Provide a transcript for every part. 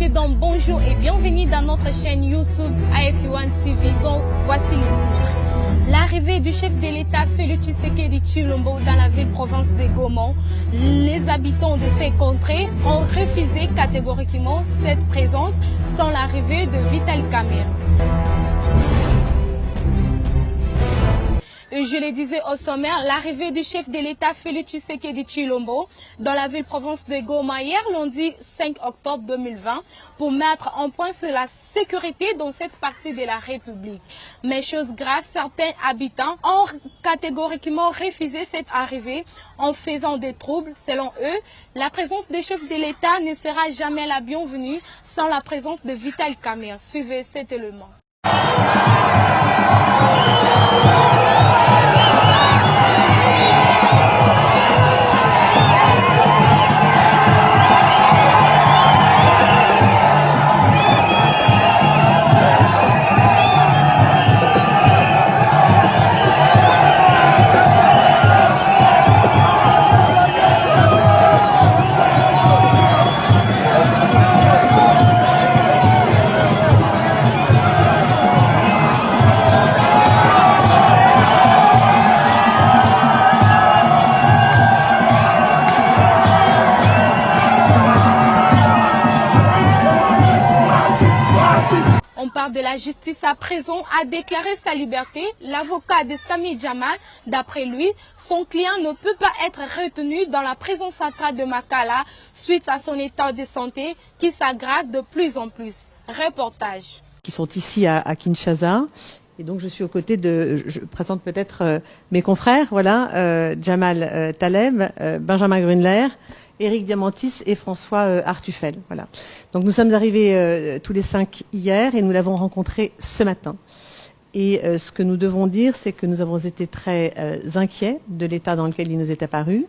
messieurs, donc bonjour et bienvenue dans notre chaîne YouTube AFP1 TV. Donc voici les titres. L'arrivée du chef de l'État Félix Tshisekedi Tshilombo dans la ville-province de Goma. Les habitants de ces contrées ont refusé catégoriquement cette présence sans l'arrivée de Vital Kamerhe. Je le disais au sommaire, l'arrivée du chef de l'État Félix Tshisekedi Tshilombo dans la ville-province de Goma hier lundi 5 octobre 2020 pour mettre en point sur la sécurité dans cette partie de la République. Mais chose grave, certains habitants ont catégoriquement refusé cette arrivée en faisant des troubles. Selon eux, la présence des chefs de l'État ne sera jamais la bienvenue sans la présence de Vital Kamerhe. Suivez cet élément. On parle de la justice à présent, a déclaré sa liberté. L'avocat de Samy Djamal, d'après lui, son client ne peut pas être retenu dans la prison centrale de Makala suite à son état de santé qui s'aggrave de plus en plus. Reportage. Qui sont ici à Kinshasa. Et donc je suis aux côtés je présente peut-être mes confrères, voilà, Djamal Taleb, Benjamin Grunler, Éric Diamantis et François Artufel. Voilà. Donc nous sommes arrivés tous les 5 hier et nous l'avons rencontré ce matin. Et ce que nous devons dire, c'est que nous avons été très inquiets de l'état dans lequel il nous est apparu,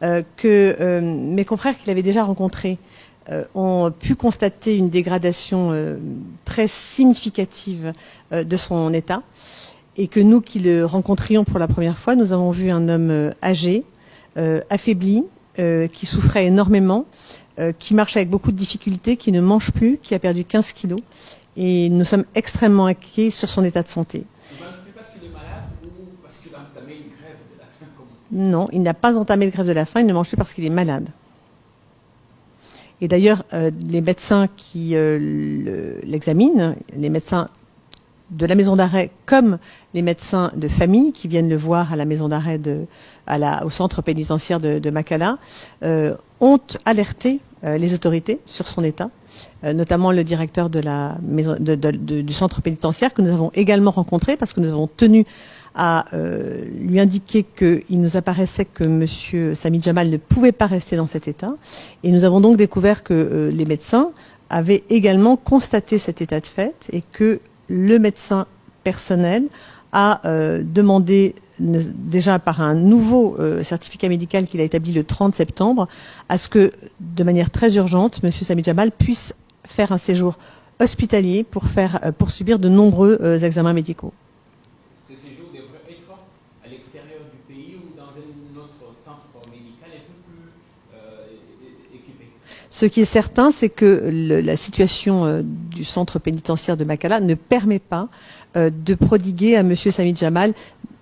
que mes confrères qu'il avait déjà rencontrés ont pu constater une dégradation très significative de son état, et que nous qui le rencontrions pour la première fois, nous avons vu un homme âgé, affaibli, qui souffrait énormément, qui marche avec beaucoup de difficultés, qui ne mange plus, qui a perdu 15 kilos. Et nous sommes extrêmement inquiets sur son état de santé. Il ne mange plus parce qu'il est malade ou parce qu'il a entamé une grève de la faim comme... Non, il n'a pas entamé de grève de la faim, il ne mange plus parce qu'il est malade. Et d'ailleurs, les médecins qui l'examinent, les médecins de la maison d'arrêt comme les médecins de famille qui viennent le voir à la maison d'arrêt au centre pénitentiaire de Makala, ont alerté les autorités sur son état, notamment le directeur de la maison, du centre pénitentiaire que nous avons également rencontré parce que nous avons tenu à lui indiquer qu'il nous apparaissait que M. Samy Djamal ne pouvait pas rester dans cet état. Et nous avons donc découvert que les médecins avaient également constaté cet état de fait et que le médecin personnel a demandé, déjà par un nouveau certificat médical qu'il a établi le 30 septembre, à ce que, de manière très urgente, M. Samy Djamal puisse faire un séjour hospitalier pour subir de nombreux examens médicaux. Ce séjour devrait être à l'extérieur du pays ou dans un autre centre médical un peu plus équipé. Ce qui est certain, c'est que la situation du centre pénitentiaire de Makala ne permet pas de prodiguer à M. Samy Djamal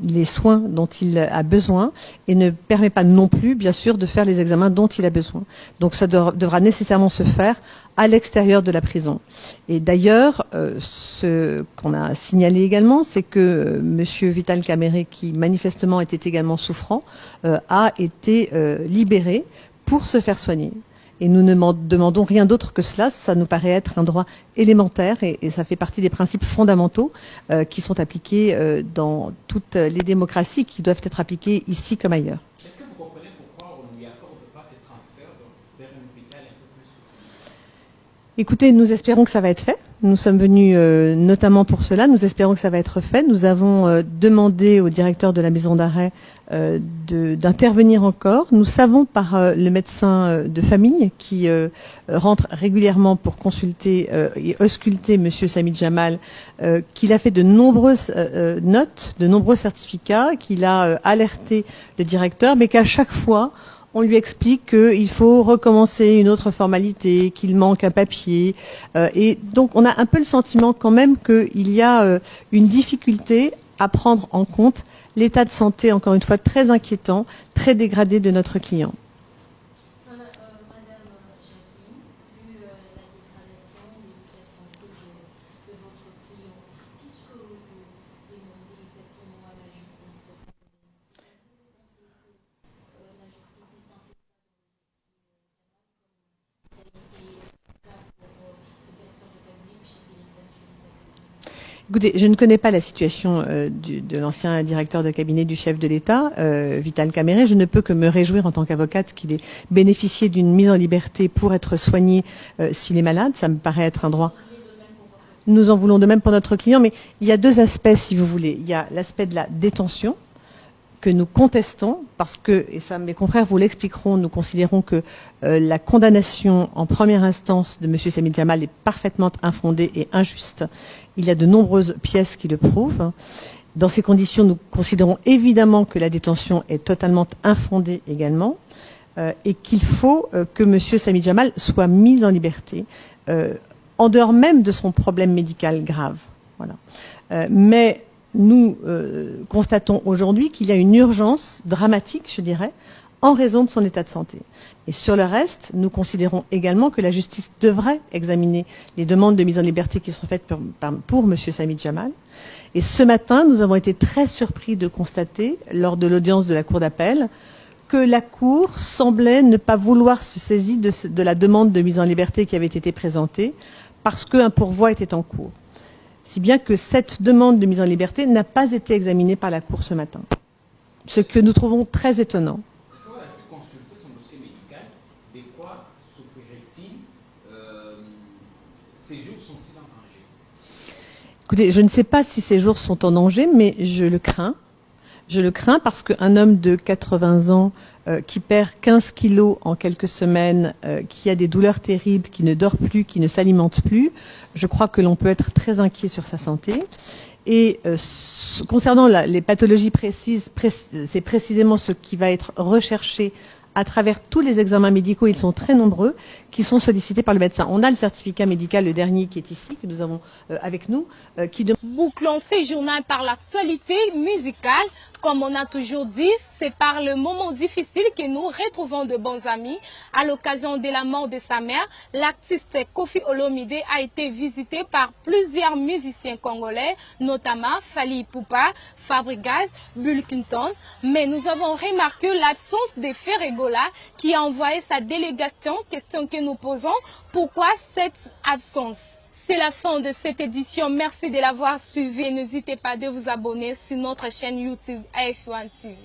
les soins dont il a besoin et ne permet pas non plus, bien sûr, de faire les examens dont il a besoin. Donc ça devra nécessairement se faire à l'extérieur de la prison. Et d'ailleurs, ce qu'on a signalé également, c'est que M. Vital Kamerhe, qui manifestement était également souffrant, a été libéré pour se faire soigner. Et nous ne demandons rien d'autre que cela. Ça nous paraît être un droit élémentaire et ça fait partie des principes fondamentaux qui sont appliqués dans toutes les démocraties, qui doivent être appliqués ici comme ailleurs. Est-ce que vous comprenez pourquoi on ne lui accorde pas ce transfert vers un hôpital un peu plus spécialisé? Écoutez, nous espérons que ça va être fait. Nous sommes venus notamment pour cela. Nous espérons que ça va être fait. Nous avons demandé au directeur de la maison d'arrêt d'intervenir encore. Nous savons par le médecin de famille qui rentre régulièrement pour consulter et ausculter M. Samy Djamal qu'il a fait de nombreuses notes, de nombreux certificats, qu'il a alerté le directeur, mais qu'à chaque fois, on lui explique qu'il faut recommencer une autre formalité, qu'il manque un papier. Et donc, on a un peu le sentiment quand même qu'il y a une difficulté à prendre en compte l'état de santé, encore une fois, très inquiétant, très dégradé de notre client. Madame Jacqueline, vu la dégradation de l'état de santé de votre client, qu'est-ce que vous demandez exactement à la justice? La justice ne s'implique pas dans le dossier, ça a été le cas pour le directeur de cabinet puis chef de l'État. Écoutez, je ne connais pas la situation de l'ancien directeur de cabinet du chef de l'État, Vital Caméré. Je ne peux que me réjouir en tant qu'avocate qu'il ait bénéficié d'une mise en liberté pour être soigné s'il est malade. Ça me paraît être un droit. Nous en voulons de même pour notre client, mais il y a deux aspects, si vous voulez. Il y a l'aspect de la détention, que nous contestons, parce que, et ça mes confrères vous l'expliqueront, nous considérons que la condamnation en première instance de M. Samit Jamal est parfaitement infondée et injuste. Il y a de nombreuses pièces qui le prouvent. Dans ces conditions, nous considérons évidemment que la détention est totalement infondée également, et qu'il faut que M. Samit Jamal soit mis en liberté, en dehors même de son problème médical grave. Voilà. Mais nous constatons aujourd'hui qu'il y a une urgence dramatique, je dirais, en raison de son état de santé. Et sur le reste, nous considérons également que la justice devrait examiner les demandes de mise en liberté qui sont faites pour M. Samit Jamal. Et ce matin, nous avons été très surpris de constater, lors de l'audience de la Cour d'appel, que la Cour semblait ne pas vouloir se saisir de la demande de mise en liberté qui avait été présentée, parce qu'un pourvoi était en cours. Si bien que cette demande de mise en liberté n'a pas été examinée par la Cour ce matin. Ce que nous trouvons très étonnant. Est-ce qu'on a pu consulter son dossier médical? De quoi souffrirait-il? Ces jours sont-ils en danger? Écoutez, je ne sais pas si ces jours sont en danger, mais je le crains. Je le crains parce qu'un homme de 80 ans qui perd 15 kilos en quelques semaines, qui a des douleurs terribles, qui ne dort plus, qui ne s'alimente plus, je crois que l'on peut être très inquiet sur sa santé. Et concernant les pathologies précises, c'est précisément ce qui va être recherché à travers tous les examens médicaux, ils sont très nombreux, qui sont sollicités par le médecin. On a le certificat médical, le dernier qui est ici, que nous avons avec nous, qui demande... Bouclons ces journaux par l'actualité musicale. Comme on a toujours dit, c'est par le moment difficile que nous retrouvons de bons amis. À l'occasion de la mort de sa mère, l'artiste Koffi Olomide a été visité par plusieurs musiciens congolais, notamment Fally Ipupa, Fabregas, Bull Clinton. Mais nous avons remarqué l'absence de Ferregola qui a envoyé sa délégation. Question que nous posons, pourquoi cette absence? C'est la fin de cette édition. Merci de l'avoir suivi. N'hésitez pas de vous abonner sur notre chaîne YouTube AF1 TV.